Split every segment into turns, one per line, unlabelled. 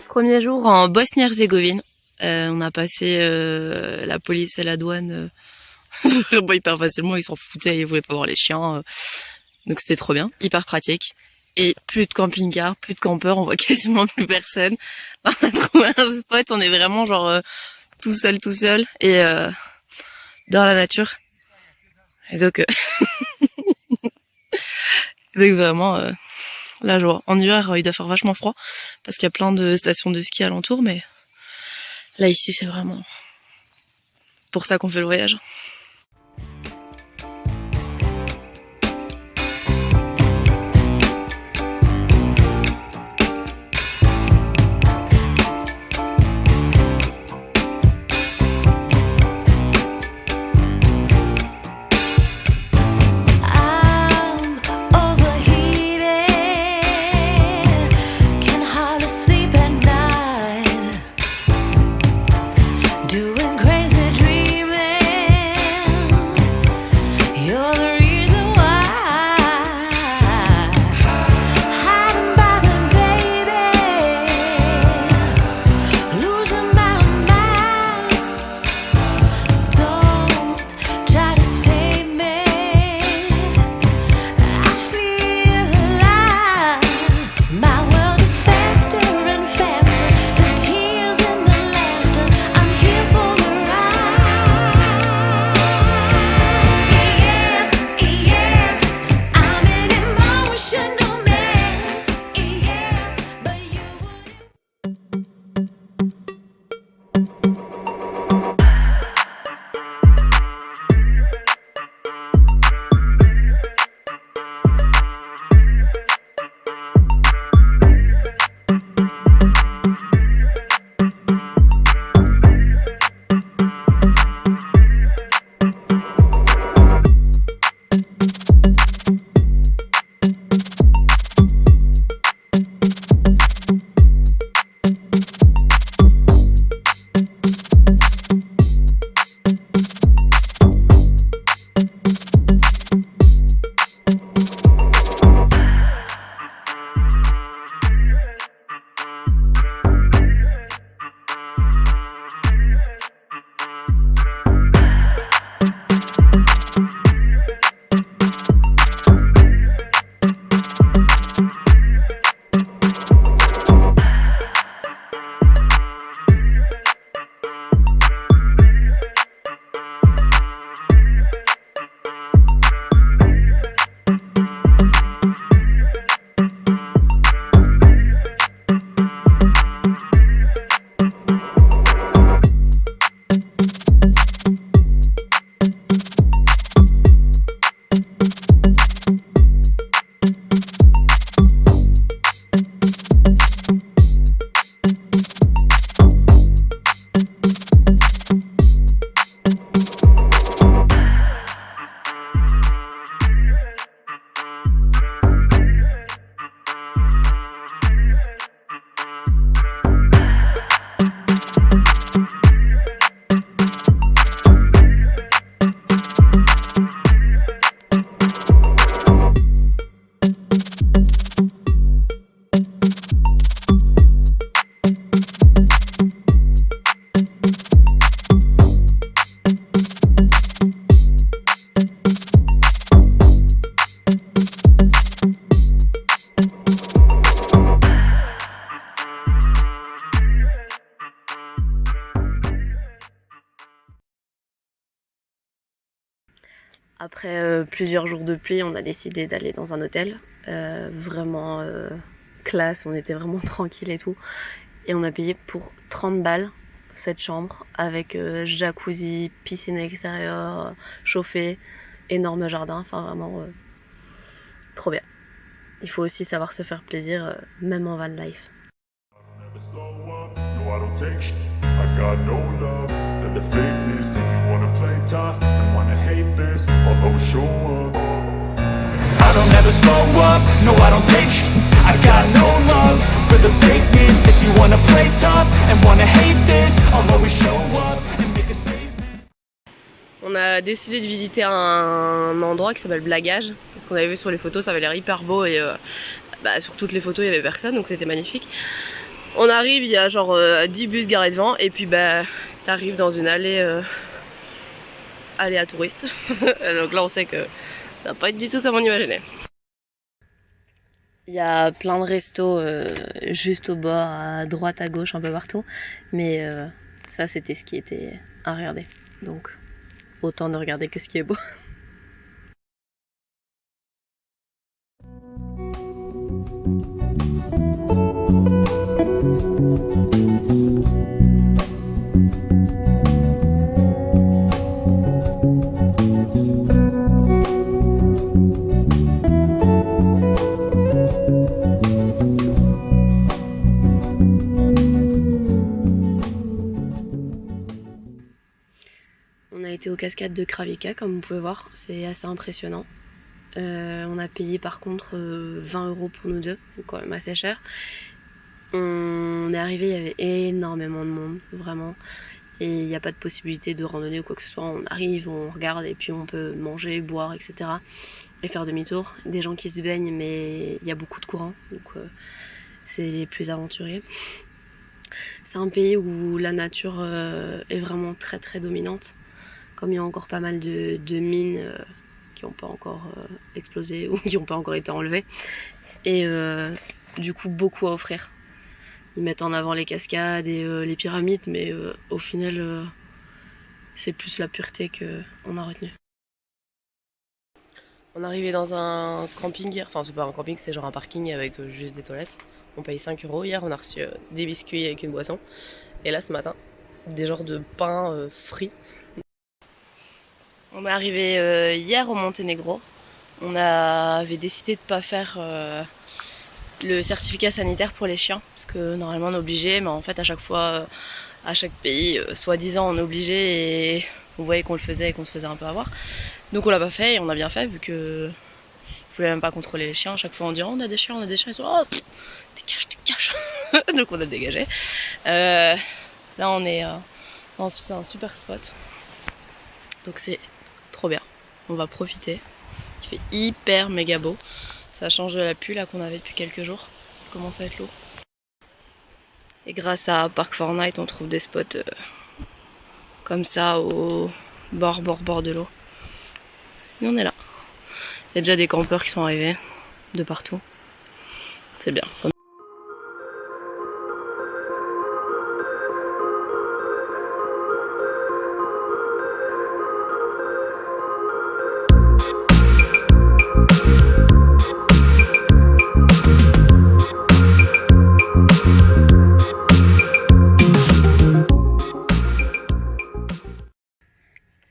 Premier jour en Bosnie-Herzégovine. On a passé la police et la douane vraiment hyper facilement. Ils s'en foutaient, ils voulaient pas voir les chiens. Donc c'était trop bien, hyper pratique. Et plus de camping-car, plus de campeurs, on voit quasiment plus personne. On a trouvé un spot, on est vraiment genre tout seul et dans la nature. Et donc, donc vraiment la joie. En hiver, il doit faire vachement froid parce qu'il y a plein de stations de ski alentour, mais là ici c'est vraiment pour ça qu'on fait le voyage. Après plusieurs jours de pluie, on a décidé d'aller dans un hôtel, vraiment classe, on était vraiment tranquille et tout. Et on a payé pour 30 balles cette chambre, avec jacuzzi, piscine extérieure, chauffée, énorme jardin, enfin vraiment trop bien. Il faut aussi savoir se faire plaisir, même en van life. The fakeness, if you wanna play tough and wanna hate this, I'll always show up. I don't ever slow up, no I don't take sh**. I got no love for the fakeness. If you wanna play tough and wanna hate this, I'll always show up and make a statement. On a décidé de visiter un endroit qui s'appelle Blagaj, parce qu'on avait vu sur les photos, ça avait l'air hyper beau et sur toutes les photos il y avait personne, donc c'était magnifique. On arrive, il y a genre 10 bus garés devant et puis bah t'arrives dans une allée à touristes. Donc là on sait que ça va pas être du tout comme on imaginait. Il y a plein de restos juste au bord, à droite, à gauche, un peu partout. Mais ça c'était ce qui était à regarder. Donc autant ne regarder que ce qui est beau. On a été aux cascades de Kravica, comme vous pouvez voir, c'est assez impressionnant. On a payé par contre 20 € pour nous deux, donc quand même assez cher. On est arrivé, il y avait énormément de monde, vraiment. Et il n'y a pas de possibilité de randonnée ou quoi que ce soit. On arrive, on regarde et puis on peut manger, boire, etc. Et faire demi-tour. Des gens qui se baignent, mais il y a beaucoup de courants, donc c'est les plus aventuriers. C'est un pays où la nature est vraiment très très dominante. Comme il y a encore pas mal de mines qui n'ont pas encore explosé ou qui n'ont pas encore été enlevées. Et du coup, beaucoup à offrir. Ils mettent en avant les cascades et les pyramides, mais au final, c'est plus la pureté qu'on a retenu. On est arrivé dans un camping, enfin c'est pas un camping, c'est genre un parking avec juste des toilettes. On paye 5 €. Hier, on a reçu des biscuits avec une boisson. Et là, ce matin, des genres de pain frits. On est arrivé hier au Monténégro. On avait décidé de ne pas faire le certificat sanitaire pour les chiens, parce que normalement on est obligé, mais en fait à chaque fois, à chaque pays, soi-disant on est obligé et on voyait qu'on le faisait et qu'on se faisait un peu avoir. Donc on l'a pas fait et on a bien fait vu que il fallait même pas contrôler les chiens. À chaque fois on dit oh, on a des chiens, ils sont oh dégage. Donc on a dégagé. Là on est dans un super spot. Donc c'est trop bien. On va profiter. Il fait hyper méga beau. Ça change de la pluie là qu'on avait depuis quelques jours. Ça commence à être lourd. Et grâce à Park Fortnite, on trouve des spots comme ça au bord de l'eau. Et on est là. Il y a déjà des campeurs qui sont arrivés de partout. C'est bien.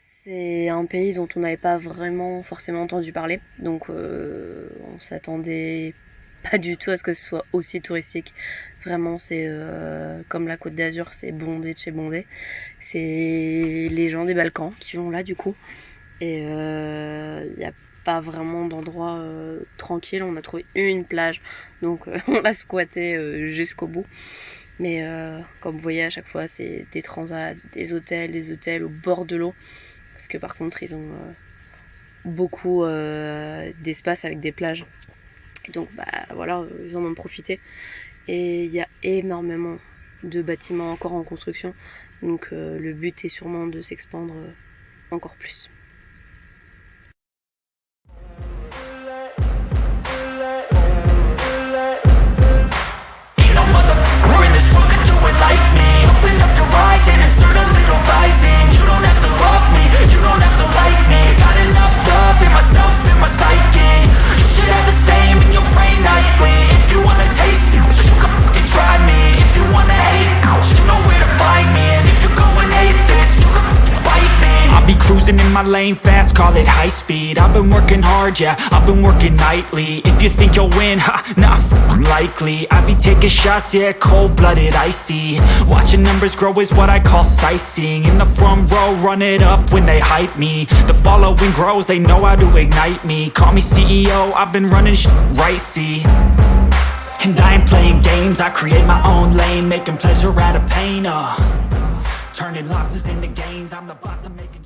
C'est un pays dont on n'avait pas vraiment forcément entendu parler, donc on s'attendait pas du tout à ce que ce soit aussi touristique. Vraiment, c'est comme la Côte d'Azur, c'est bondé de chez bondé. C'est les gens des Balkans qui vont là du coup, et il n'y a pas vraiment d'endroit tranquille. On a trouvé une plage, donc on l'a squatté jusqu'au bout. Mais comme vous voyez, à chaque fois, c'est des transats, des hôtels au bord de l'eau. Parce que par contre, ils ont beaucoup d'espace avec des plages. Et donc, bah voilà, ils en ont profité. Et il y a énormément de bâtiments encore en construction. Donc, le but est sûrement de s'expandre encore plus.
Cruising in my lane fast, call it high speed. I've been working hard, yeah, I've been working nightly. If you think you'll win, ha, not likely. I be taking shots, yeah, cold-blooded, icy. Watching numbers grow is what I call sightseeing. In the front row, run it up when they hype me. The following grows, they know how to ignite me. Call me CEO, I've been running shit right, see. And I ain't playing games, I create my own lane. Making pleasure out of pain, turning losses into gains. I'm the boss, I'm making